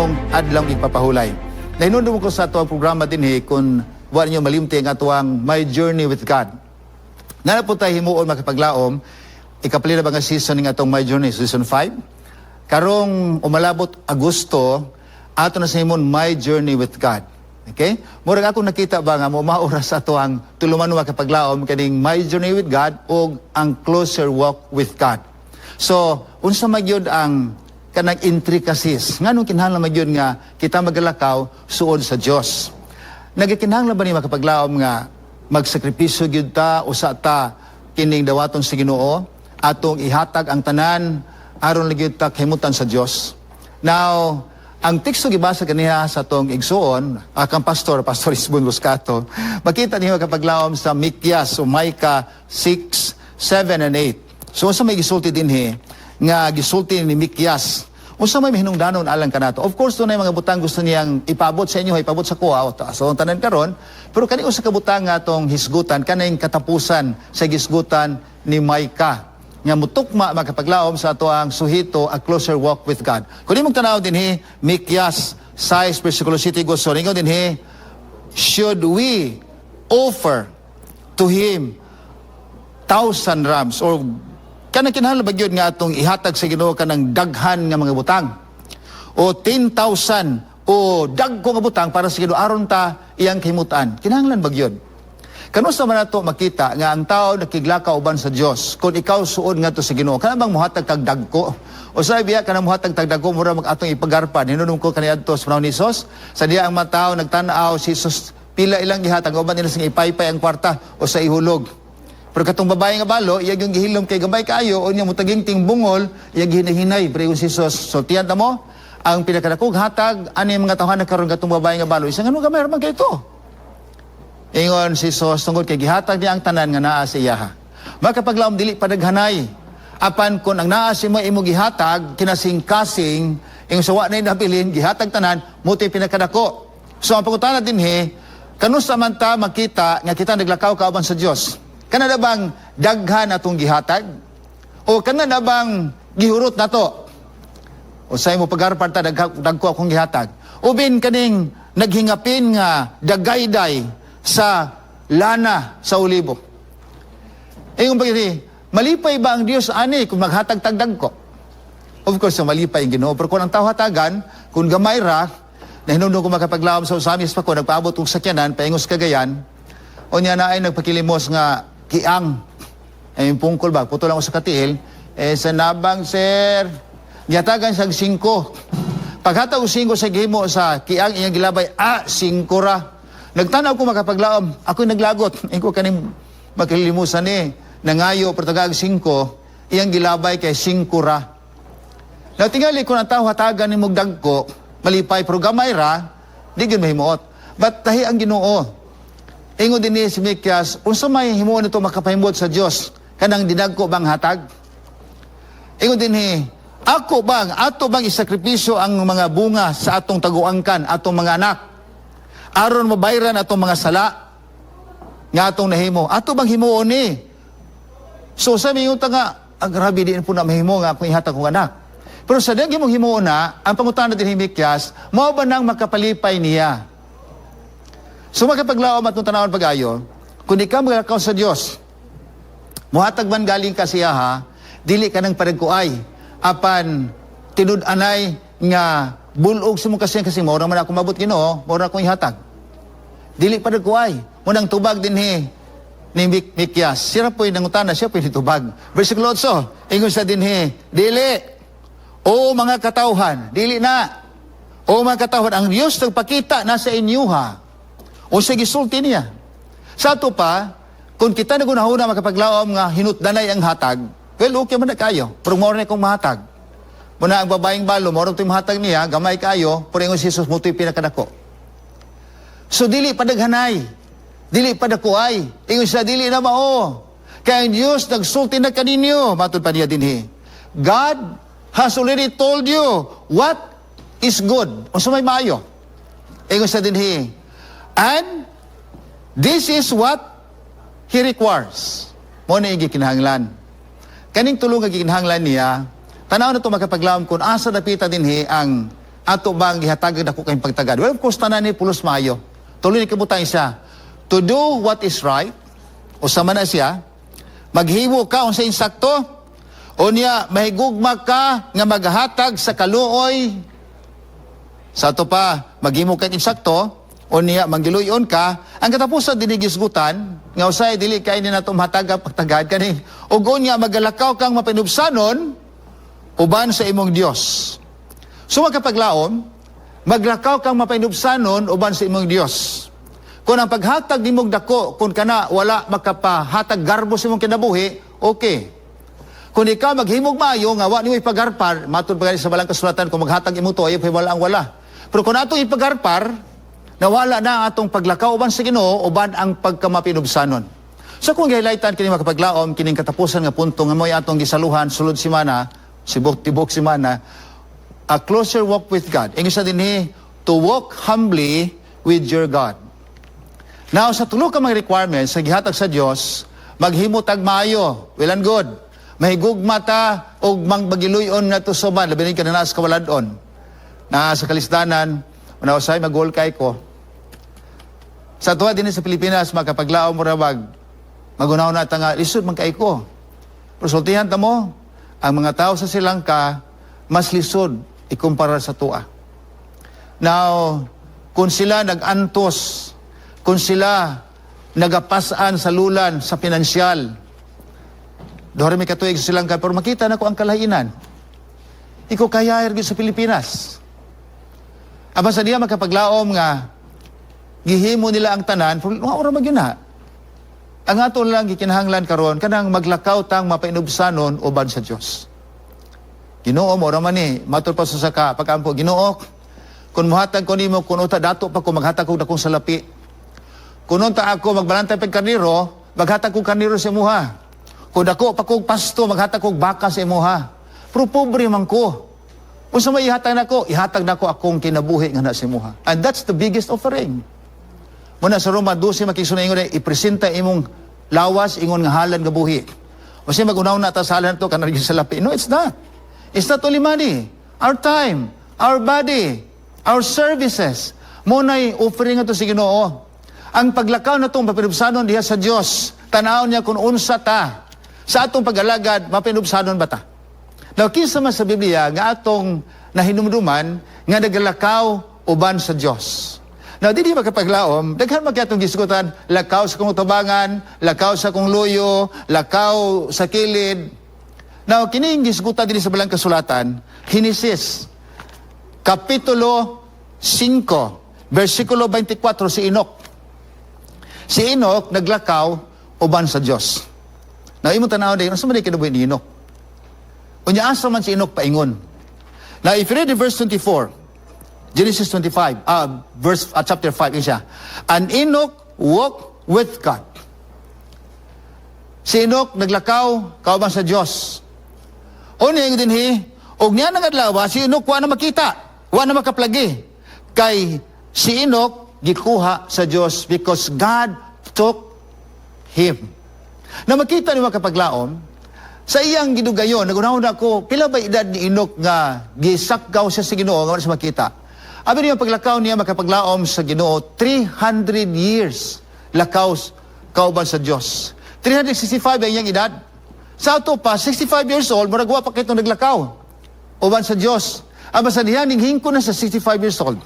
inyong adlang ipapahulay. Nahinundong ko sa ito programa din kung wala niyo malimti ang atuang My Journey with God. Na po tayo himuon makipaglaom, ikapili na ba nga season ng atong My Journey, season 5? Karong umalabot Agosto, ato na sa himon My Journey with God. Okay? Murag akong nakita ba nga mo maoras sa ito ang tuluman mo makipaglaom kaning My Journey with God o ang Closer Walk with God. So, unsa magyud ang kanang intricacies. Nganong kinahanglan magyud nga kita magalakaw suod sa Dios. Nagakinahanglan ba ni makapaglaom nga magsakripisyo gyud ta usa ta kining dawaton sa Ginoo atong ihatag ang tanan aron gyud ta kahimutan sa Dios. Now, ang teksto gibasa kaniya sa atong igsuon, kang Pastor Isbon Buscato, makita niyo kapaglaom sa Mikyas o Micah 6, 7 and 8. So, unsa may gisulti dinhi nga gisulti ni Mikyas. Unsa may hinungdanon alang kanato. Of course, dunay mga butang gusto niyang ipabot sa inyo, ipabot sa kuha o so tanan karon, pero kani usa ka butang nga atong hisgutan kaning katapusan sa gisgutan ni Micah nga mutukma makapaglaom sa ato ang suhito a closer walk with God. Kung imong tanaw dinhi Mikyas 6 versikulo 7 gusto ninyo dinhi, should we offer to him 1,000 rams or kanang kinahanglan ba gyud nga atong ihatag sa Ginoo kanang daghan nga mga butang o 10,000 o dagko nga butang para sa Ginoo aron ta iyang kahimutan. Kinahanglan ba gyud? Kanusa man nato makita nga ang tao nakiglakaw uban sa Dios kung ikaw suod ngadto sa Ginoo kana bang muhatag kag dagko o sa biya kana muhatag tag dagko mura mag atong ipagarpan hinunong ko kaniadto sa panahon ni Jesus sa diya ang mga tao nagtan-aw si Jesus pila ilang gihatag uban nila sing ipaypay ang kwarta o sa ihulog. Pero katong babae nga balo, iyang yung gihilom kay gabay kaayo, o niya mutaging tingbungol, iyang gihinahinay, pre yung sisos. So, tiyan ta mo, ang pinakadakog hatag, ano yung mga tawhan na karoon katong babae nga balo, isang ano gamay raman kayo ito. Ingon sisos, tungkol kay gihatag niya ang tanan nga naa sa iyaha. Makapaglaom dili padaghanay, apan kung ang naa si mo imo gihatag, kinasing-kasing, yung sawa na inabilin, gihatag tanan, muti pinakadako. So, ang pagutana din kanusa man ta makita nga kita naglakaw kauban sa Dios. Kana na bang daghan atong gihatag? O kana na bang gihurot nato? O say mo pagarpar ta dagko akong gihatag. Ubin kaning naghingapin nga dagayday sa lana sa ulibo. Ingon pa gini, malipay ba ang Dios ani kung maghatag tag dagko? Of course, malipay ang Ginoo, pero kung ang tao hatagan, kung gamay ra, na hinunong ko makapaglaom sa usamis pa ko, nagpaabot og sakyanan, paingos Cagayan, o niya na ay nagpakilimos nga kiang, ay yung pungkol ba, puto lang ko sa katiil, sa nabang, sir, gihatagan sa 5. Paghatag o 5 sa gihimo sa kiang, iyang gilabay, 5 ra. Nagtanaw ko makapaglaom, ako'y naglagot, ko kaning makilimusan nangayo, pertagag 5, iyang gilabay kay 5 ra. Natingali ko na tao hatagan ni mugdag ko, malipay, pero gamay ra, di gyud mahimuot. But tahi ang Ginoo, ingon din ni si Mikyas, unsa may himuon nito makapahimot sa Dios kanang dinagko bang hatag? Ingon din ako bang ato bang isakripisyo ang mga bunga sa atong taguangkan, atong mga anak aron mabayran atong mga sala nga atong nahimo? Ato bang himuon ni? So sa mingon ta nga, grabe din po na mahimo nga akong ihatag kong anak. Pero sa daging mong himuon na, ang pangutana din ni Mikyas, mao ba nang makapalipay niya? So makapaglaom at nung tanawon pag-ayo, kung di ka maglakaw sa Diyos, muhatag man galing ka siya dili ka ng paragkuay, apan tinud-anay nga bulog sa mong kasi mora man ako mabot Ginoo, mora akong ihatag. Dili paragkuay, munang tubag din ni Mikyas. Siya po'y nangutana, siya po'y tubag. Versikulo 8, ingon sa din dili, o mga katawhan, dili na, o mga katawhan, ang Diyos nagpakita nasa inyo o sa gisulti niya. Sa ato pa, kung kita na gunahuna makapaglaom nga hinutdanay ang hatag, well, okay man na kayo. Pero moro na kong mahatag. Muna ang babaeng balo, moro itong mahatag niya, gamay kayo, pero yung Jesus mo ito'y pinakadako. So, dili padaghanay. Dili padakuay. Ingon siya, dili na mao. Kaya ang Diyos nagsulti na kaninyo. Matod pa niya din God has already told you what is good. O sa may maayo. Ingon siya din and this is what He requires. Mo na yung gikinahanglan. Kaning tulong nga gikinahanglan niya, tanaw na ito makapaglaom kung asa napita din ang ato bang gihatagad ako kayong pagtagad? Well, of course, tanan ni pulos maayo. Tuloy ni kabutang siya, to do what is right, o sama na siya, maghiwo ka sa insakto, o niya, mahigugma ka nga maghatag sa kaluoy, sa ato pa, maghimo ka insakto, o niya, manggiluyon ka, ang katapusan dinigisgutan, nga usay, dili kayo na itong hatag pagtagad kani, o niya, magalakaw kang mapinubsanon, uban sa imong Dios. So magkapaglaom, maglakaw kang mapinubsanon uban sa imong Dios. Kung ang paghatag nimong dako, kung kana wala makapahatag garbo sa imong kinabuhi, okay. Kung ikaw maghimog maayo, nga wa nimo ipagarpar, matod pa sa balang kasulatan, kung maghatag imo to, ayo wala ang wala. Pero kung atong ipagarpar, nawala na ang atong paglakaw uban sa Ginoo, uban ang pagkamapinubsanon. So kung gihighlightan kini makapaglaom, kining katapusan nga punto nga mo'y atong gisaluhan, sulod simana, tibok simana, a closer walk with God. Ingis na din to walk humbly with your God. Now, sa tulo ka mga requirements sa gihatag sa Dios, maghimutag maayo, well and good. Mahigugma ta o magbagiluyon na to soban, labi ka na nasa kawaladon. Na sa kalisdanan, manawasay mag-goal kay ko. Sa tuwa din sa Pilipinas, makapaglaom mo na magunaw na nga, lisod man kay ko. Resultihan ta mo, ang mga tao sa Sri Lanka, mas lisod ikumpara sa tuwa. Now, kung sila nag-antos, kung sila nagapasaan sa lulan, sa pinansyal, doon may katuig sa Sri Lanka, pero makita na ko ang kalahinan. Ikaw kaya sa Pilipinas. Aba sa diya makapaglaom nga, gihimo nila ang tanan, pero mga oras magyuna. Ang ato lang gikinahanglan karon kanang maglakaw tang mapainubsanon uban sa Dios. Ginoo mo raman ni matur pa sa saka pag-ampo Ginoo kun mohatag ko nimo kun uta dato pa ko maghatag ko dakong salapi. Kun unta ako magbalantay pag kaniro, maghatag ko kaniro sa imuha. Kun dako pa kog pasto maghatag kog baka sa imuha. Pero pobre man ko. Unsa may ihatag nako akong kinabuhi nga na sa imuha. And that's the biggest offering. Muna sa Roma 12 makigsunay ingon ipresenta imong lawas ingon nga halad nga buhi. O siya magunaw na ta sa halad to kanang salapi. No, it's not. It's not only money. Our time, our body, our services. Muna'y offering ito si Ginoo. Ang paglakaw na itong mapinubsanon diha sa Dios, tanaw niya kung unsa ta. Sa atong pag-alagad, mapinubsanon ba ta? Now, kinsa man sa Biblia nga atong nahinumduman nga nagalakaw uban sa Dios. Now, di makapaglaom, daghan magyatong gisgutan, lakaw sa kong tabangan, lakaw sa kong luyo, lakaw sa kilid. Now, kining gisgutan din sa balang kasulatan, Genesis, Kapitulo 5, versikulo 24, si Enoch. Si Enoch naglakaw uban sa Dios. Now, imong tanaw din, asa man di kinabuhi ni Enoch? Unya asa man si Enoch paingon. Now, if you read the verse 24, Genesis 25, chapter 5, siya. And Enoch walked with God. Si Enoch naglakaw kauban sa Dios. O niya din og niya nagadlaw si Enoch wa na makita, wa na makaplagi. Kay si Enoch gikuha sa Dios because God took him. Na makita ni makapaglaom, sa iyang gidugayon, nagunahon ako, pila ba edad ni Enoch nga gisakgaw siya sa Ginoo nga sa makita? Abi niya paglakaw niya makapaglaom sa Ginoo 300 years lakaw kauban sa Dios. 365 ang iyang edad. Sa ato pa 65 years old murag wa pa kitong naglakaw uban sa Dios. Aba sa diha ning hingko na sa 65 years old.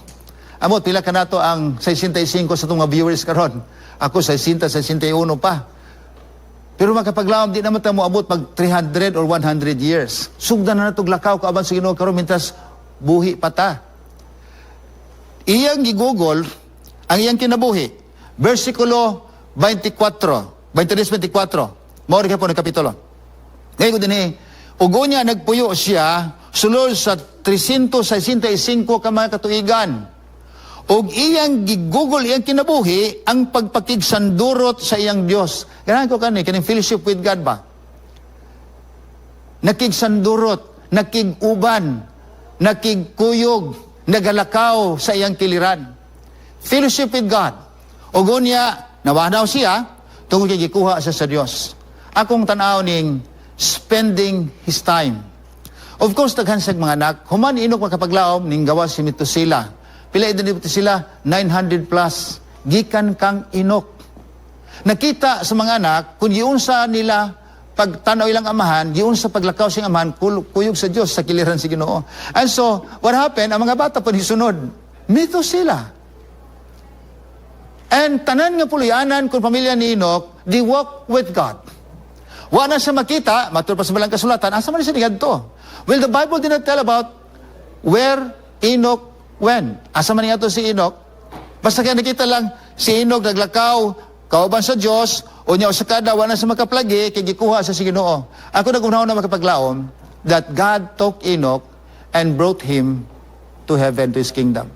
Amo pila kanato ang 65 sa itong mga viewers karon. Ako 61 pa. Pero makapaglaom di naman ta mo abot pag 300 or 100 years. Sugdan na natong lakaw kauban sa Ginoo karon mintas buhi pa ta. Iyang gigugol ang iyang kinabuhi. Versikulo 24, 23-24. Mao rin po ng kapitulo. Ngayon ko din ugo niya nagpuyo siya sulod sa 365 ka mga katuigan. Og iyang gigugol iyang kinabuhi ang pagpakigsandurot sa iyang Dios. Ganahan ko kaning fellowship with God ba? Nakigsandurot, nakiguban, nakigkuyog, nagalakaw sa iyang kiliran. Fellowship with God. Ugo niya, nawanaw siya, tungkol kay gikuha siya sa Dios. Akong tanaw ning spending his time. Of course, daghan siyang mga anak. Human Enoch makapaglaom, ning gawa si Metusela. Pila edad ni Metusela? 900 plus. Gikan kang Enoch. Nakita sa mga anak, kung giunsa nila pagtanaw ilang amahan, giunsa paglakaw siyang amahan, kuyog sa Diyos, sa kiliran si Ginoo. And so, what happened? Ang mga bata pa nisunod. Metusela. And tanan nga pulianan kung pamilya ni Enoch, they walk with God. Wa na siya makita, matur pa sa balang kasulatan, asa man siya nigadto? Well, the Bible did not tell about where Enoch went. Asa man niya to si Enoch? Basta kaya nakita lang, si Enoch naglakaw, kauban sa Diyos, o niya sa kada, wa na siya makaplagi, kaya gikuha sa si Ginoo. Ako nagunaw na makapaglaom, that God took Enoch and brought him to heaven, to His kingdom.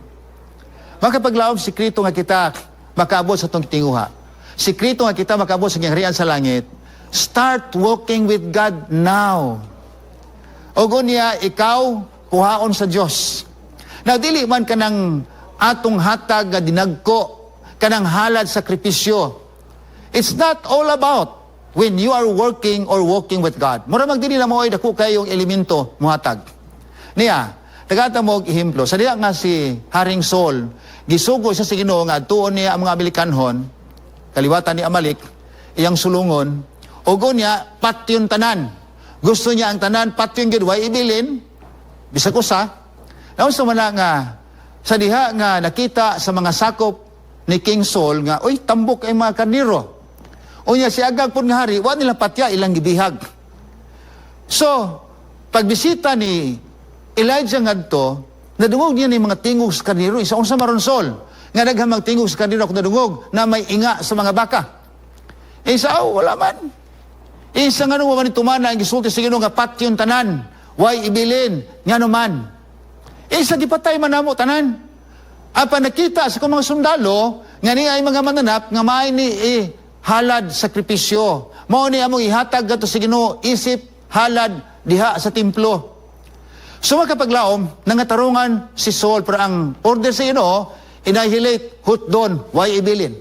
Makapaglaom, sikrito nga kita, makaabot sa itong tinguha. Sikrito nga kita makaabot sa gingharian sa langit. Start walking with God now. O niya, ikaw, kuhaon sa Diyos. Now, dili man ka ng atong hatag nga dinagko, kanang halad sakripisyo. It's not all about when you are working or walking with God. Mura magdili na mo ay dako kayong elemento muhatag. Niya, tagata mo og ehemplo. Sa diha nga si Haring Saul, gisugo siya sa Ginoo nga tuon niya ang mga Amerikanhon, kaliwatan ni Amalek, iyang sulungon, ugo niya patyon tanan. Gusto niya ang tanan patyon gid way ibilin bisag usa. Naon sa man nga sa diha nga nakita sa mga sakop ni King Saul nga oy tambok ay mga karniro. Unya si agag pud nga hari wa nila patya ilang gibihag. So pagbisita ni Elijah ngadto, nadungog niya ni mga tingog sa karniro, isa unsa maron Saul nga daghang magtingog sa karniro kung nadungog na may inga sa mga baka. Isa wala man. Isa nga nung waman tumana ang gisulti sa Ginoo nga patyon tanan, way ibilin, nga naman. Isa di patay manamo tanan. Apa nakita sa kung mga sundalo, nga niya ay mga mananap, nga may ni halad sakripisyo. Mao ni among ihatag gato sa Ginoo, isip halad diha sa templo. So makapaglaom, nangatarungan si Saul, pero ang order sa Ginoo, inahilate, hutdon, way ibilin.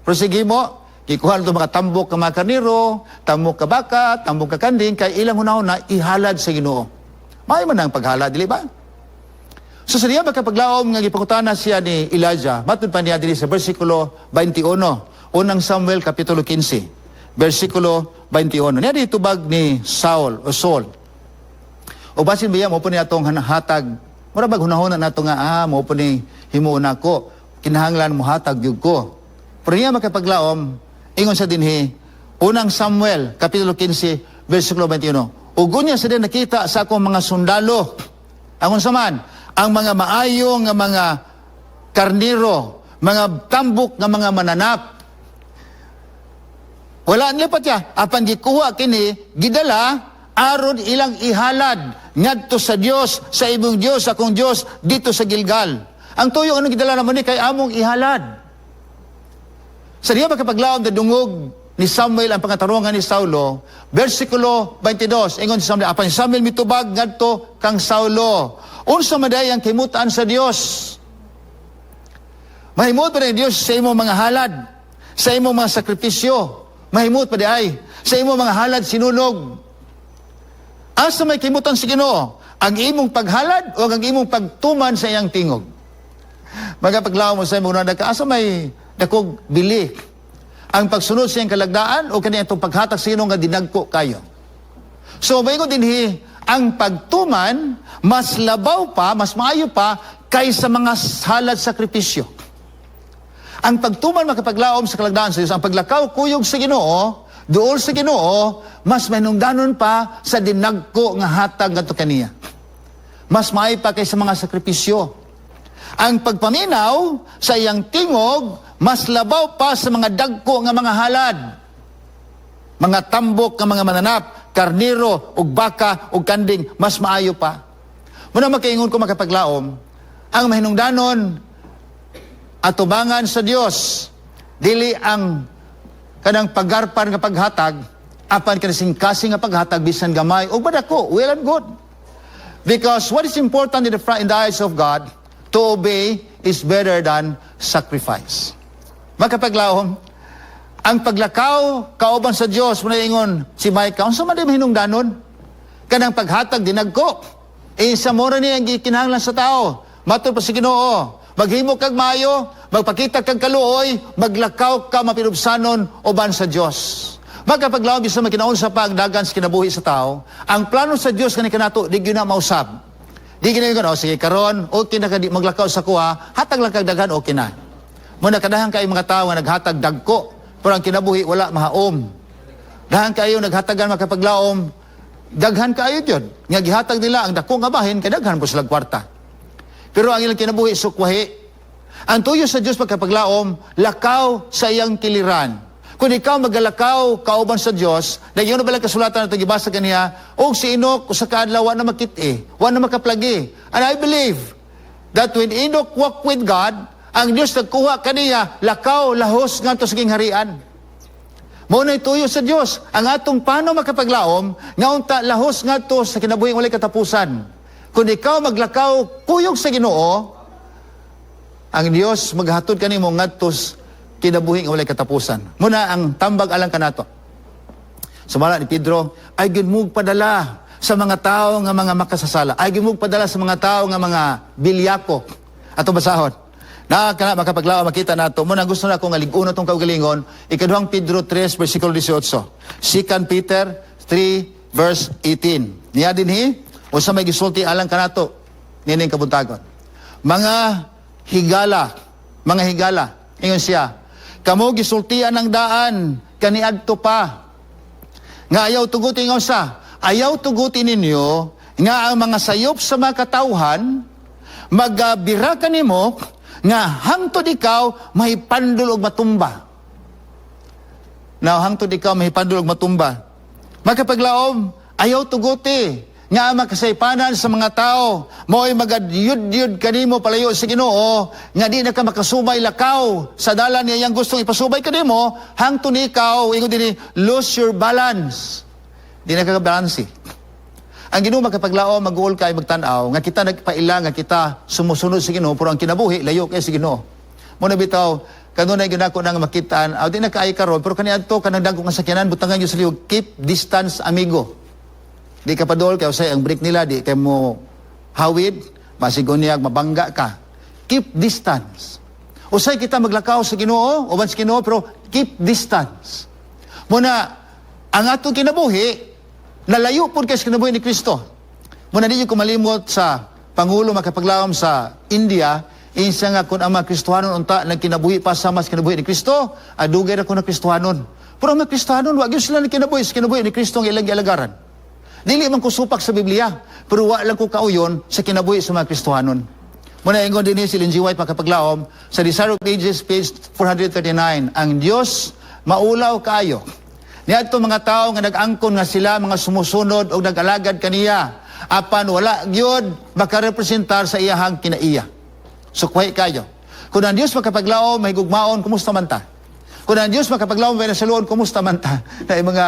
Prosige mo, kikuhan ito mga tambok ka mga karniro, tambok ka baka, tambok ka kanding, kay ilang hunahon na ihalad sa Ginoo. May man ang paghalad, dili ba? So sa diya magkapaglaom nga gipangutana siya ni Elijah, matun pa niya dili sa versikulo 21, unang Samuel kapitulo 15, versikulo 21. Niya dito bag ni Saul o Saul. O basin biya mo po niya itong hatag, mura bag hunahon na ito nga, mo po ni himuon ako, kinahanglan mo hatag yug ko. Pero niya magkapaglaom, ingon sa dinhi, unang Samuel, kapitulo 15, versikulo 21. Ugo niya sa din nakita sa akong mga sundalo. Angon sa man, ang mga maayong nga mga karniro, mga tambok nga mga mananap. Wala nila pa siya. Apan gikuha kini, gidala, aron ilang ihalad, ngadto sa Dios, sa imong Dios, akong Dios, dito sa Gilgal. Ang tuyo, anong gidala naman ni, kay among ihalad. Sa diya magkapaglaom na dungog ni Samuel ang pangatarungan ni Saulo, versikulo 22, ingon si Samuel, apan si Samuel mitubag ngadto kang Saulo. Unsa maday ang kimutan sa Dios? Mahimot pa rin Dios sa imong mga halad, sa imong mga sakripisyo. Mahimot pa ay sa imong mga halad sinunog. Asa may kimutan si Ginoo? Ang imong paghalad o ang imong pagtuman sa iyang tingog? Magapaglaom mo sa imong nagka, asa may dakog bili? Ang pagsunod sa iyang kalagdaan o kaniyang itong paghatag sa inyo nga dinagko kayo? So, may ko dinhi, ang pagtuman, mas labaw pa, mas maayo pa, kaysa mga halad sakripisyo. Ang pagtuman makapaglaom sa kalagdaan sa Diyos, ang paglakaw kuyog sa Ginoo, dool sa Ginoo, mas manungdanon pa sa dinagko nga hatag ngadto kaniya. Mas maayo pa kaysa mga sakripisyo. Ang pagpaminaw sa iyang tingog, mas labaw pa sa mga dagko nga mga halad. Mga tambok nga mga mananap, karniro, ug baka, ug kanding, mas maayo pa. Muna makaingon ko makapaglaom, ang mahinungdanon atubangan sa Dios, dili ang kanang pagarpan nga paghatag, apan kanasing-kasing nga paghatag, bisan gamay, ug badako, well and good. Because what is important in the eyes of God, to obey is better than sacrifice. Makapaglaom, ang paglakaw, kauban sa Diyos, muna ingon si Micah, unsa man di mahinungdanon? kanang paghatag dinagko. Sa mora niya ang gikinahanglan sa tao. Matud pa si Ginoo, maghimo kag maayo, magpakita kag kaluoy, maglakaw ka mapinubsanon uban sa Dios. Magkapaglaom bisa makinaon sa pagdagan sa kinabuhi sa tao, ang plano sa Dios kani kanato di gyud na mausab. Di gyud na sige karon okay na kadi maglakaw sa kuha, hatag lang kag daghan okay na. Muna kadahan kay mga tao nga naghatag dagko, pero ang kinabuhi wala mahaom. Dahan kayo naghatagan makapaglaom, daghan kayo yun. Nga gihatag nila ang dako nga bahin, kay daghan po sila kwarta. Pero ang ilang kinabuhi, sukwahi. Ang tuyo sa Diyos pagkapaglaom, lakaw sa iyang kiliran. Kung ikaw magalakaw, kauban sa Diyos, na yun na balang kasulatan na gibasa kaniya, o si Enoch, o sa kaadlaw, wa na makiti, wa na makaplagi. And I believe that when Enoch walked with God, ang Diyos nagkuha kaniya, lakaw, lahos, nga to saging harian. Muna ituyo sa Diyos, ang atong paano makapaglaom, nga unta lahos nga to sa kinabuhing walay katapusan. Kung ikaw maglakaw, kuyog sa Ginoo, ang Diyos maghatod kanimo ngadto kinabuhing walay katapusan. Muna ang tambag alang kanato. Sumala ni Pedro, ay ginmug padala sa mga tao nga mga makasasala. Ay ginmug padala sa mga tao nga mga bilyako. Ato basahon. Na kana makapaglaom makita nato. Muna gusto na akong aliguno tong kaugalingon, ikaduhang Pedro 3 versikulo 18. 2 Peter 3 verse 18. Niya dinhi usa may gisulti alang kanato nining kabuntagon. Mga higala, ingon siya, kamo gisultian ng daan kaniadto pa. Nga ayaw tuguti nga usa, ayaw tuguti ninyo nga ang mga sayop sa mga katawhan magabira kanimo nga hangtod ikaw mahipandul og matumba. Now hangtod ikaw mahipandul og matumba. Magkapaglaom, ayaw tuguti nga ang makasaypanan sa mga tao mo'y magadyud-yud kanimo palayo sa Ginoo nga di na ka makasubay lakaw sa dalan niya yang gustong ipasubay kanimo hangtod ikaw ingon dinhi lose your balance. Di na ka balansi. Ang Ginoo makapaglaom mag-uol kay magtan-aw nga kita nagpaila nga kita sumusunod sa Ginoo pero ang kinabuhi layo kay sa Ginoo. Muna bitaw kanunay gyud ako nang makitaan aw di na kaay karon pero kaniadto kanang dagko nga sakyanan butangan gyud sa liog keep distance amigo. Di ka padol kay usay ang break nila di kay mo hawid masigon niya mabangga ka. Keep distance. Usay kita maglakaw sa Ginoo uban sa Ginoo pero keep distance. Muna ang atong kinabuhi nalayo po kay sa kinabuhi ni Kristo. Muna di ko malimot sa Pangulo makapaglaom sa India, isa nga kung ang mga Kristohanon unta nagkinabuhi pa sa mas kinabuhi ni Kristo, adugay na kung na Kristohanon. Pero ang mga Kristohanon, wag yun sila nagkinabuhi sa kinabuhi ni Kristo ang ilang gialagaran. Dili man ko supak sa Biblia, pero wala lang ko kauyon sa kinabuhi sa mga Kristohanon. Muna ingon din si Ellen G. White makapaglaom sa Desire of Ages, page 439, ang Diyos maulaw kayo. Niadto mga tao nga nag-angkon nga sila mga sumusunod o nag-alagad kaniya apan wala gyud makarepresentar sa iyahang kinaiya. Sukway kayo. Kung ang Dios makapaglaom mahigugmaon kumusta man ta? Kung ang Dios makapaglaom may nasaluon kumusta man ta? Na mga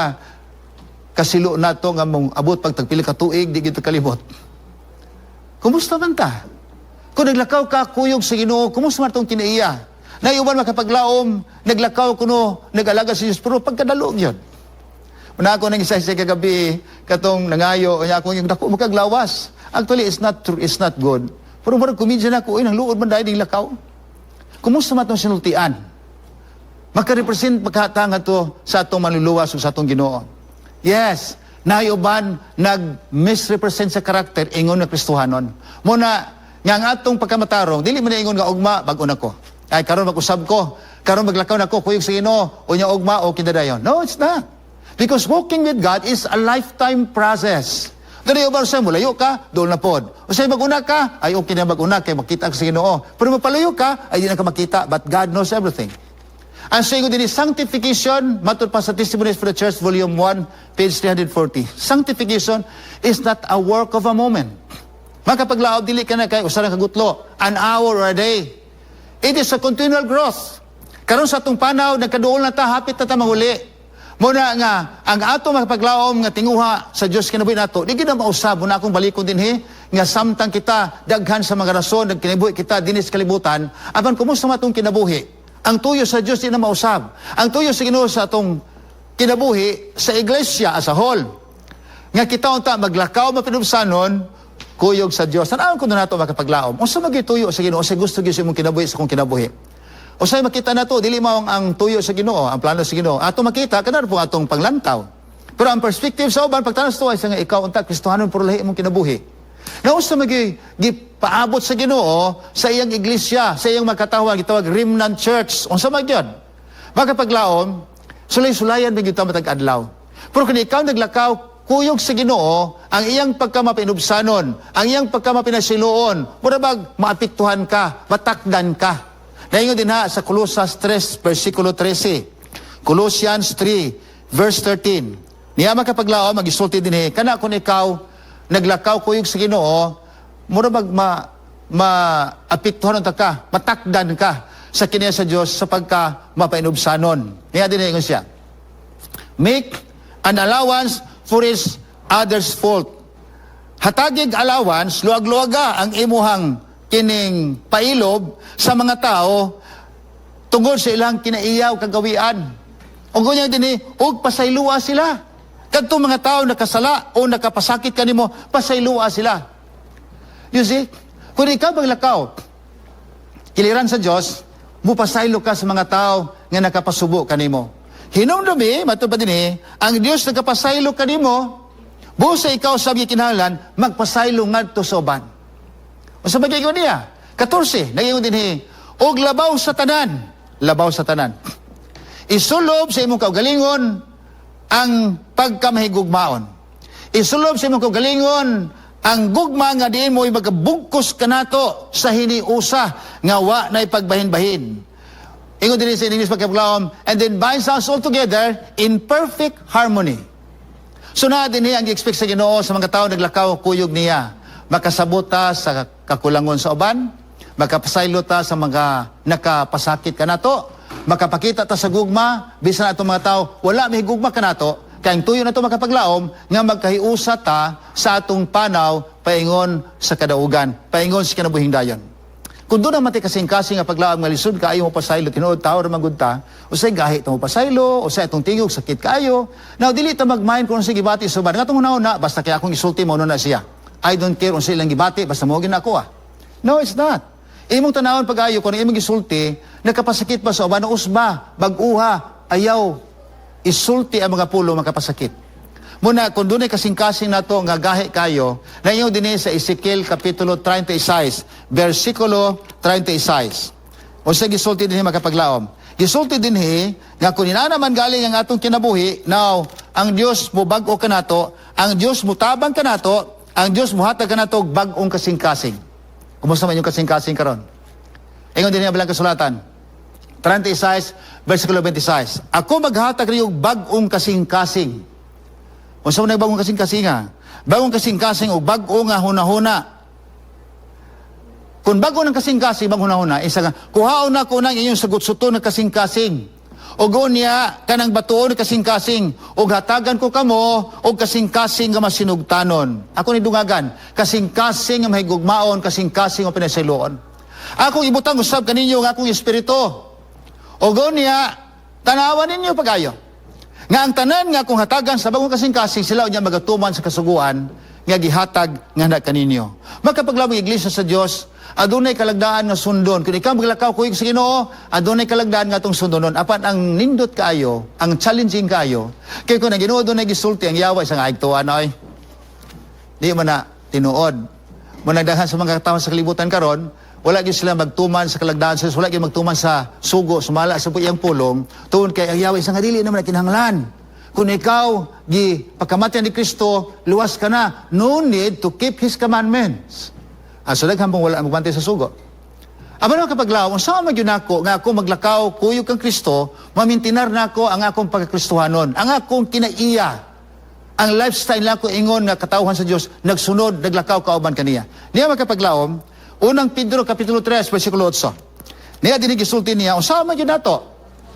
kasilo nato nga mong abot pag tagpili ka tuig di gyud kalimot. Kumusta man ta? Kung naglakaw ka kuyog sa Ginoo kumusta man tong kinaiya? Na iwan makapaglaom, naglakaw kuno, nag-alaga sa Diyos, pero pagkadalog yun. Una ako nang isa kagabi, katong nangayo, kanya ako yung dako makaglawas. Actually, it's not true, it's not good. Pero marag kumidya na ako, nang luod man dahil ng lakaw. Kumusta man itong sinultian? Makarepresent magkatanga to sa atong manluluwas o sa atong Ginoo. Yes, naiuban, nag-misrepresent sa karakter, ingon na Kristohanon. Muna, nga ang atong pagkamatarong, dili man ingon nga ugma, bago na ko. Ay, karon mag-usab ko. Karon maglakaw na ko, kuyog sa Ginoo, o niya ugma, o kindadayon. No, it's not. Because walking with God is a lifetime process. Dari ba sa mulayo ka, doon na pod. O say mag-una ka, ay okay na mag-una, kay makita ka sa Ginoo. Pero mapalayo ka, ay di na ka makita, but God knows everything. Ang sayo din is sanctification, matod pa sa Testimonies for the Church, volume 1, page 340. Sanctification is not a work of a moment. Makapaglaod, dili ka na kay usa ka gutlo, an hour or a day. It is a continual growth. Karon sa atong panaw, nagkaduol na ta, hapit na ta mahuli. Muna nga, ang ato makapaglaom nga tinguha sa Diyos kinabuhi nato, di gina mausab, muna akong balikon din nga samtang kita, daghan sa mga rason, nagkinabuhi kita, dinis kalibutan, apan kumusta matong kinabuhi? Ang tuyo sa Diyos, di na mausab. Ang tuyo sa Ginoo sa atong kinabuhi, sa iglesia as a whole. nga kita unta maglakaw mapinubsanon kuyog sa Dios. Sanaon ko na nato makapaglaom. Unsa magituyo sa Ginoo sa gusto gyud imong kinabuhi sa kong kinabuhi. Usay makita nato dili mao ang tuyo sa Ginoo, ang plano sa Ginoo. Ato makita kana po atong panglantaw. Pero ang perspective sa uban pagtanas to ay sa nga ikaw unta Kristohanon puro lahi imong kinabuhi. Na unsa gipaabot sa Ginoo sa iyang iglesia, sa iyang makatawag gitawag remnant church. Unsa man gyud? Makapaglaom, sulay-sulayan gyud ta matag adlaw. Pero kung ikaw naglakaw kuyog sa Ginoo, ang iyang pagkamapinubsanon, ang iyang pagkamapinasiluon, mura bag maapektuhan ka, matakdan ka. Naingon din ha sa Colosas 3, versikulo 13. Colossians 3, verse 13. Niya makapaglaom, magisulti din kana kung ikaw naglakaw kuyog sa Ginoo, mura bag maapektuhan ka, matakdan ka sa kiniya sa Dios sa pagka mapainubsanon. Niya din ingon siya. Make an allowance for his other's fault. Hatagig allowance, luag-luaga ang imuhang kining pailob sa mga tao tungod sa ilang kinaiyaw kagawian. O ganyan din og pasaylua sila. Kadto mga tao nakasala o nakapasakit kanimo, pasaylua sila. You see, kung ikaw maglakaw, kiliran sa Dios, mupasaylo ka sa mga tao nga nakapasubo kanimo. Hinumdumi, matupad din ang Dios nagkapasaylo kanimo, busa ikaw sabi kinahanglan, magpasaylo ngadto sa uban. O sa bagay ko niya, 14, nagingon din og labaw sa tanan. Isulob sa imong kaugalingon ang pagkamahigugmaon. Isulob sa imong kaugalingon ang gugma nga diin mo magabugkos kanato sa hiniusa nga wa na ipagbahin-bahin. Ingon din sa English pagkapaglaom, and then binds us all together in perfect harmony. So na din ang i-expect sa Ginoo sa mga tao naglakaw kuyog niya. Makasabot ta sa kakulangon sa uban, makapasaylo ta sa mga nakapasakit kanato, makapakita ta sa gugma, bisan atong mga tao, wala may gugma kanato, kaya ang tuyo na ito makapaglaom, nga magkahiusa ta sa atong panaw, paingon sa kadaugan, paingon sa kinabuhing dayon. Kung doon naman kasing-kasing nga paglaom nga lisod ka, ayaw mo pasaylo, tinuod tao ramang gudta, o sa'y gahi ito mo pasaylo, o sa'y itong tingog, sakit kaayo. Now, dili ta mag-mind kung sige bati sa uban. Nga itong una, basta kaya akong isulti mo na siya. I don't care kung silang gibati, basta mo ako ah. No, it's not. Imong tanawon pag-ayo, kung imong isulti, nakapasakit ba sa uban, usba, bag-uha, ayaw, isulti ang mga pulo, makapasakit. Muna, kung doon ay kasing-kasing na to, nga gahi kayo, na inyo din sa Ezekiel Kapitulo 36, versikulo 36. O sa gisulti din makapaglaom. Gisulti din nga kung naman galing ang atong kinabuhi, now, ang Diyos mo bag-o ka nato, ang Diyos mo tabang ka nato, ang Diyos mo hatag ka nato, bag-ong kasing-kasing. Kumusta man yung kasing-kasing karon? Ingon din nga bilang kasulatan. 36, versikulo 26. Ako maghatag rin yung bag-ong kasing-kasing. O saan na bagong kasing-kasing nga? Bagong kasing-kasing o bago nga huna-huna. Kung bago ng kasing-kasing, bagong huna-huna, isa nga, kuhaon na ko ng inyong sagot-suto ng kasing-kasing. O goon niya, kanang batuon ng kasing-kasing. O hatagan ko kamo, o kasing-kasing nga masinugtanon. Ako ni dungagan, kasing-kasing nga mahigugmaon, kasing-kasing nga pinasiloon. Akong ibutang usab kaninyo nga akong espiritu. O goon niya, tanawan ninyo pag-ayo. Nga ang tanan nga kung hatagan sa bagong kasing-kasing, sila unya magatuman sa kasuguan, nga gihatag nga na kaninyo. Magkapaglamang iglesia sa Dios, adunay kalagdaan nga sundon. Kung ikaw maglakaw kuyog sa Ginoo, adunay kalagdaan nga tong sundonon. Apan ang nindot kaayo, ang challenging kaayo, kay kung ang Ginoo adunay gisulti ang yawa isang aigtuan oy. Di man na tinuod. Managdahan sa mga tao sa kalibutan karon, wala gyud sila magtuman sa kalagdaan sa wala gyud magtuman sa sugo, sumala sa iyang pulong, tuon kay ang yawa isang dili naman kinahanglan. Kung ikaw gi pagkamatian ni Kristo, luwas ka na. No need to keep His commandments. So daghang wala magbantay sa sugo. Aba na kapaglaw, unsa man gyud nako nga ako maglakaw kuyog kang Kristo, mamintinar nako ang akong pagkakristohanon, ang akong kinaiya. Ang lifestyle nako ingon nga katawhan sa Dios, nagsunod, naglakaw kauban kaniya. Niya magkapaglaom, unang Pedro Kapitulo 3, versikulo 8. Niya din gisulti niya, unsa man gyud nato?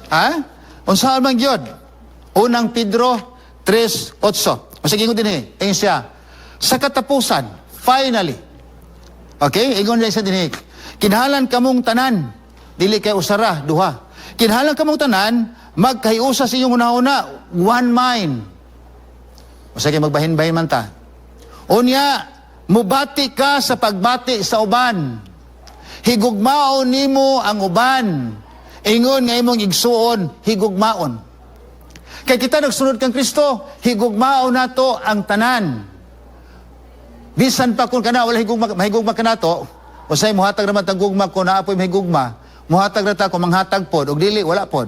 Ha? Unsa man gyud? Unang Pedro 3:8. Masig ingon din ingon siya, sa katapusan, finally. Okay? Ingon niya sa din kinahanglan kamong tanan, dili kay usara, duha. Kinahanglan kamong tanan, magkahiusa sa inyong una-una, one mind. O sige, magbahin-bahin man ta. Unya, mubati ka sa pagbati sa uban. Higugmaon nimo ang uban. Ingon nga imong igsuon, higugmaon. Kay kita nagsunod kang Kristo, higugmaon nato ang tanan. Bisan pa kung kana wala mahigugma ka nato, usay muhatag naman tag gugma ko naapoy mahigugma, muhatag na ta ko manghatag pod og dili wala pod.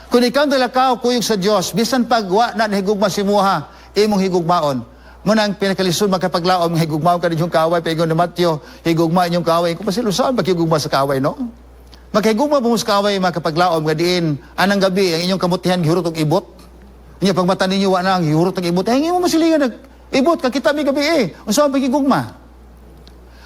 Kung ikaw dalakaw kuyog sa Dios, bisan pag wa na higugma si muha, imong higugmaon. Muna ang pinakalisod makapaglaom, higugmaon ka ninyong kaway, paingon ni Mateo, higugma inyong kaway. Kung pasilusan, maghigugma sa kaway, no? Maghigugma po sa kaway, makapaglaom, gadiin, anang gabi, ang inyong kamutihan, gihurot og ibot. Inya, pag mata ninyo, wala ang gihurot og ibot, ay, mo masilingan, ibot, kakita may gabi Unsa ang paghigugma?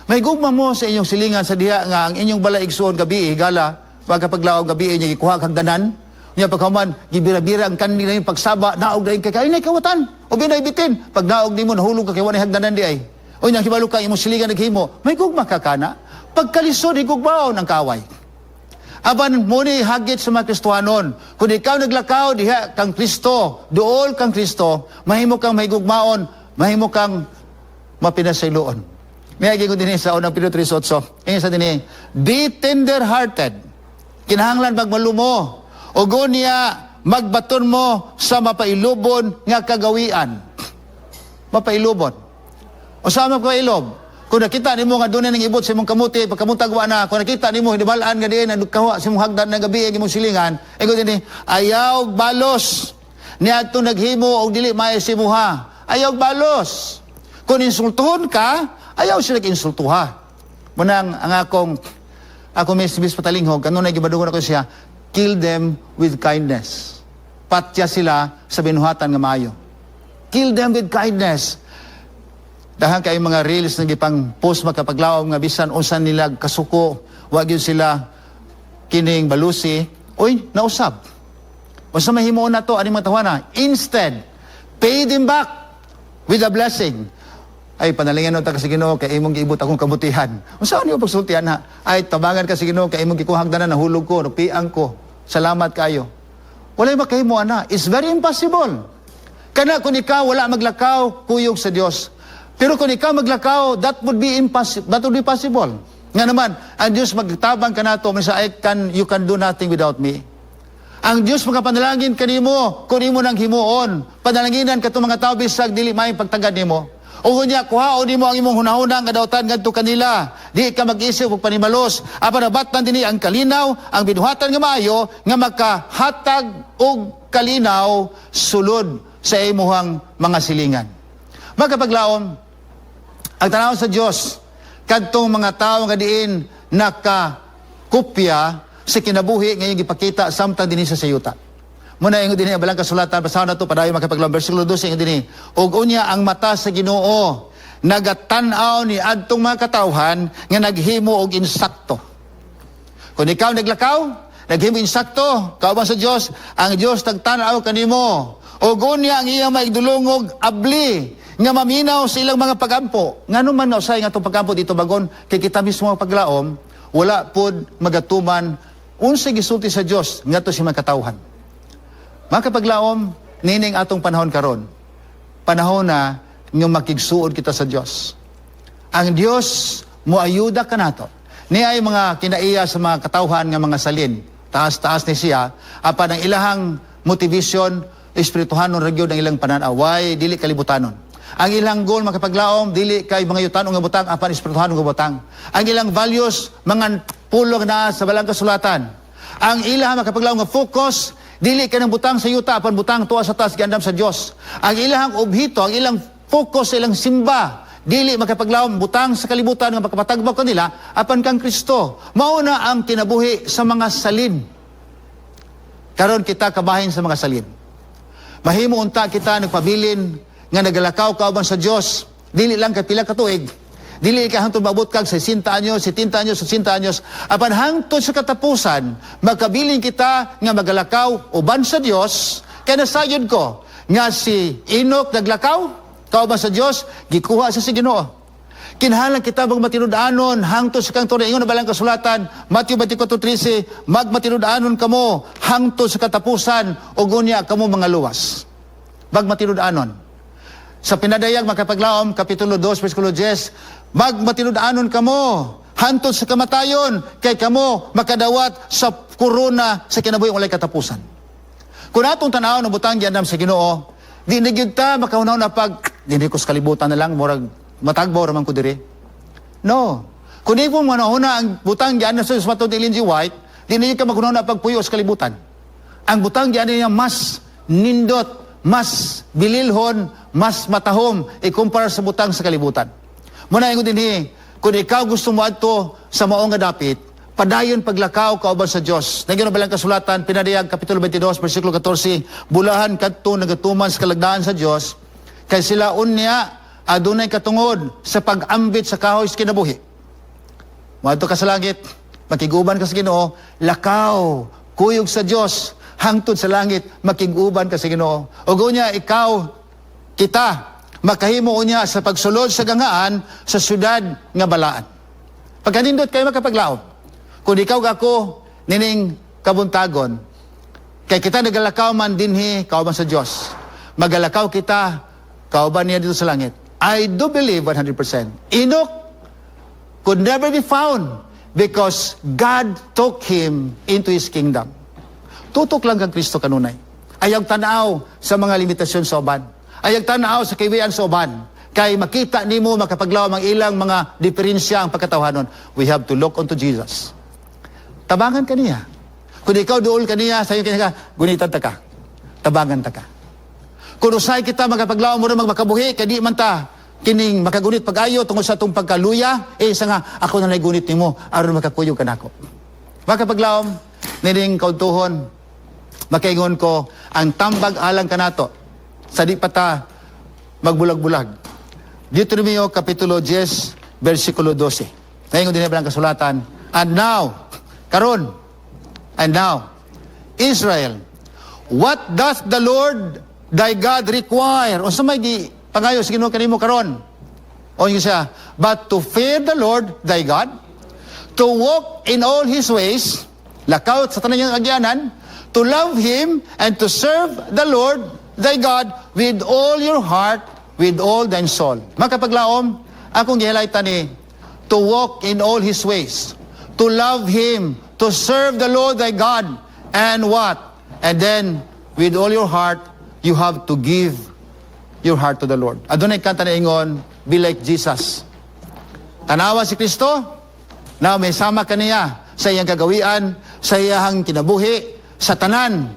Mahigugma mo sa inyong silingan sa diha nga, ang inyong balaigsoon gabi, gala, magkapaglaom gabi, inyong ikuha hagdanan, niya pagkaman, gibira-bira ang kanin na yung pagsaba, naog na yung kakain ay kawatan. O binaybitin, pag naog ni mo, nahulog ka kiwan ay hagdanan di ay. O niya, kibalo ka, imong siligan naghimo, may gugma ka kana. Pagkalisod, higugmaon ang kaway. Aban mo ni hagit sa mga Kristohanon. Kung ikaw naglakaw, diha kang Kristo, dool kang Kristo, mahimo kang mahigugmaon, mahimo kang mapinasayloon. May agi ko din sa unang Pedro 3:8. Ingin sa din be tender-hearted. Kinahanglan magmalumo. O niya, magbaton mo sa mapailubon nga kagawian. Mapailubon. O sa mapailob, kung nakita nimo nga doon ng ibot sa imong kamuti, pagkamuntagwa na, kung nakita nimo, hidibalaan nga diyan, nagkawa sa imong hagdan na gabi, ang imong silingan, ego din ayaw balos. Niya ito naghimo o dili may simuha. Ayaw balos. Kung insultuhon ka, ayaw siya nag-insultuha. Munang ang ako may sibis patalinghog, kanunay gibadungon ako siya, kill them with kindness. Patya sila sa binuhatan nga maayo. Kill them with kindness. Dahan kay mga reels na gipang post makapaglaom nga bisan unsan nila kasuko, wag yun sila kining balusi, oy, nausab. Unsa mahimoon na to ani matawana? Instead, pay them back with a blessing. Ay, panalingan nun ta kasi Ginoo kay imong giibot akong kabutihan. Unsa niyo pagsultian ha? Ay, tabangan ka si Ginoo kay imong gikuhagdanan nahulog ko, napiang ko. Salamat kayo. Walay makahimo ana. It's very impossible. Kana kung ikaw wala maglakaw, kuyog sa Dios. Pero kung ikaw maglakaw, that would be possible. Nga naman, ang Diyos magtabang ka nato, you can do nothing without me. Ang Diyos magapanalangin kanimo, kung imo nang himuon, panalanginan ka mga tao bisag dili may pagtagad nimo. O kunya, kuhaon nimo ang imong hunahuna nga dautan ngadto kanila. Di ka mag-isip og panimalos. Apan nabatan dinhi ang kalinaw, ang binuhatan nga maayo nga makahatag og kalinaw sulod sa imuhang mga silingan. Magkapaglaom, ang tanaw sa Dios kadtong mga tawo nga diin nakakopya sa kinabuhi nga iyang gipakita samtang dinhi sa sayuta. Muna ingon dinhi ang balang kasulatan basahan nato padayon makapaglaom bersikulo 12 ingon dinhi ug unya ang mata sa Ginoo nagatan-aw ni adtong mga katawhan nga naghimo og insakto. Kung ikaw naglakaw, naghimo insakto, kauban sa Dios, ang Dios nagtan-aw kanimo. Ug unya ang iyang maigdulongog abli nga maminaw sa ilang mga pagampo. Ngano man usay nga itong pagampo dito bagon kay kita mismo ang paglaom, wala pod magatuman unsay gisulti sa Dios ngadto si mga katawhan. Mga kapaglaom, nining atong panahon karon. Panahon na nga makigsuod kita sa Dios. Ang Dios moayuda ka nato. Ni ay mga kinaiya sa mga katawhan nga mga salin. Taas-taas ni siya. Apan ang ilahang motivation, espirituhanon ragyo ng ilang pananaway, dili kalibutanon. Ang ilang goal makapaglaom, dili kay mga yutanong nga butang, apan espirituhanon nga butang. Ang ilang values, mga pulong na sa balang kasulatan. Ang ilang makapaglaom nga focus, dili ka ng butang sa yuta, apan butang tuwa sa taas, giandam sa Dios. Ang ilang obhito, ang ilang focus sa ilang simba, dili makapaglaom butang sa kalibutan nga makapatagbaw kanila, apan kang Kristo. Mauna ang kinabuhi sa mga salin. Karon kita kabahin sa mga salin. Mahimo unta kita nagpabilin nga nagalakaw kauban sa Dios. Dili lang kay pila ka tuig. Dili ka hangtod maabot kag 60 anyos, 70 anyos, 80 anyos. Apan hangtod sa katapusan, magkabilin kita nga magalakaw uban sa Dios. Kaya nasayod ko nga si Enoch naglakaw kauban sa Dios, gikuha sa si Ginoo. Kinahanglan kita magmatinud-anon hangtod sa kang tunay ingon na balang kasulatan, Matthew 24:13, magmatinud-anon kamo hangtod sa katapusan ug unya kamo mga luwas. Magmatinud-anon. Sa pinadayag makapaglaom, Kapitulo 2, versikulo 10, magmatinud-anon kamo, hantod sa kamatayon, kay kamo makadawat sa korona sa kinabuhi walay katapusan. Kung atong tanaw ng butang giandam sa Ginoo, di nagyud ta makaunaw na di ko sa kalibutan na lang, murag matagbaw raman ko diri. No. Kung di mo manahuna ang butang giandam sa matod Ellen G. White, di nagyud ka makunaw na pagpuyo sa kalibutan. Ang butang giandam niya mas nindot, mas bililhon, mas matahom ikumpara sa butang sa kalibutan. Muna ingon dinhi, kung ikaw gusto mo adto sa maong nga dapit, padayon paglakaw kauban sa Dios. Nagyon na balang kasulatan, pinadayag Kapitulo 22, versikulo 14, bulahan kadto nagatuman sa kalagdaan sa Dios, kay sila unya adunay katungod sa pag-ambit sa kahoy sa kinabuhi. Moadto ka sa langit, makiguban ka sa Ginoo, lakaw, kuyog sa Dios, hangtod sa langit, makiguban ka sa Ginoo. Ug unya ikaw, kita, makahimo unya sa pagsulod sa gangaan sa syudad nga balaan. Pagkanindot kayo makapaglaom. Kung ikaw ako, nining kabuntagon, kay kita nagalakaw man dinhi, kauban sa Dios. Magalakaw kita, kauban niya dito sa langit. I do believe 100%. Enoch could never be found because God took him into His kingdom. Tutok lang kang Kristo kanunay. Ayag tanaw sa mga limitasyon sa uban. Ayag tanaw sa kaywian sa uban. Kay makita nimo makapaglaom ang ilang mga diferensya ang pagkatawhanon. We have to look unto Jesus. Tabangan ka niya. Kung ikaw duol ka niya, sayo ka, gunitan ta ka. Tabangan ta ka. Kung usay kita makapaglaom mo rin makabuhi, kadi man ta, kining makagunit pag-ayo tungkol sa itong pagkaluya, sa nga, ako na naigunit nimo, aron makakuyog ka nako. Makapaglaom, nining kautuhon, makaingon ko, ang tambag alang kanato, sa di pata magbulag-bulag. Deuteronomio Kapitulo 10, versikulo 12. Ngayon din ang kasulatan, and now, Israel, what doth the Lord thy God require? O sa may di, pangayo, sige no kanimo karon. O yun siya, but to fear the Lord thy God, to walk in all His ways, lakaw sa tanan niyang agyanan, to love Him and to serve the Lord thy God with all your heart, with all thine soul. Makapaglaom, akong gihighlightan ni, to walk in all His ways, to love Him, to serve the Lord thy God, and what? And then, with all your heart, you have to give your heart to the Lord. Adunay kanta na ingon, be like Jesus. Tanawa si Kristo, na may sama ka niya sa iyang kagawian, sa iyang kinabuhi, sa tanan,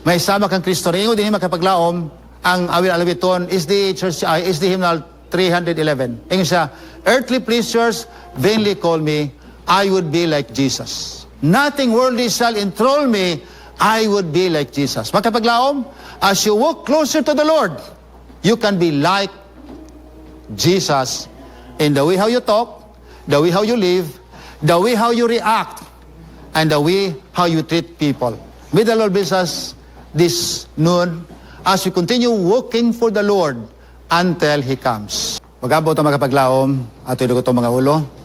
may sama kang Kristo. Ringo din makapaglaom, ang awil alawiton is the hymnal 311. Ingon siya, earthly pleasures vainly call me, I would be like Jesus. Nothing worldly shall enthrall me, I would be like Jesus. Makapaglaom, as you walk closer to the Lord, you can be like Jesus in the way how you talk, the way how you live, the way how you react, and the way how you treat people. May the Lord bless us this noon as we continue working for the Lord until He comes. Magabot ang makapaglaom at ito mga ulo.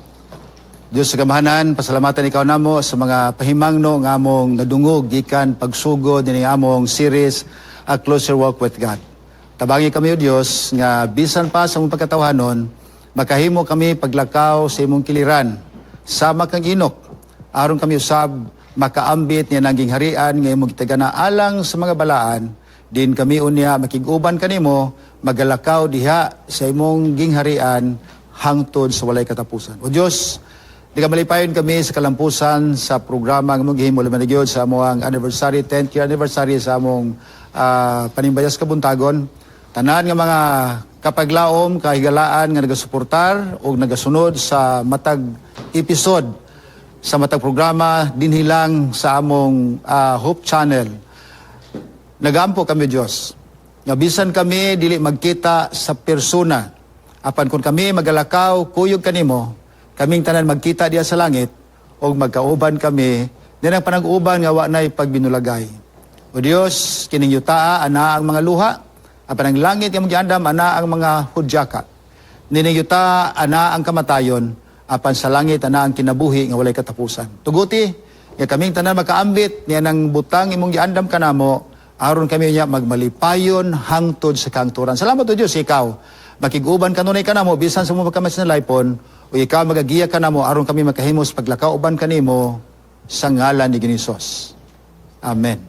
Diyos sa kamahanan, pasalamatan ikaw namo sa mga pahimangno ng among nadungog, gikan, pagsugod, din among series, A Closer Walk with God. Tabangi kami o Diyos, nga bisan pa sa mong pagkatawhanon, makahimo kami paglakaw sa imong kiliran, sama kang Enoch, aron kami usab, makaambit niya naging harian, nga imong gitagana alang sa mga balaan, din kami unya makiguban kanimo, magalakaw diha sa imong gingharian, hangtod sa walay katapusan. O Diyos, di ka malipayon kami sa kalampusan sa programa ng maghihimo laman nagyod sa among anniversary, 10th year anniversary sa among panimbayas kabuntagon. Tanan nga mga kapaglaom, kahigalaan nga nagasuportar o nagasunod sa matag episode, sa matag programa, dinhilang sa among Hope Channel. Nagampo kami Diyos. Nga bisan kami dili magkita sa persona. Apan kung kami magalakaw, kuyog kanimo, kaming tanan magkita diya sa langit o magkauban kami, din ang panag-uban nga wa nay pagbinulagay. O Dios, kining yutaa ana ang mga luha, apan ang langit nga magiandam ana ang mga hudyaka. Nining yuta ana ang kamatayon, apan sa langit ana ang kinabuhi nga walay katapusan. Tuguti, nga kaming tanan makaambit niya ng butang imong giandam kanamo, aron kami niya magmalipayon hangtod sa kangturan. Salamat to Dios ikaw. Makiguban kanunay ka namo bisan sa mo pagkamas na lipon o ikaw magagiya ka namo aron kami makahimos paglakaw uban kanimo sa ngalan ni Hesus. Amen.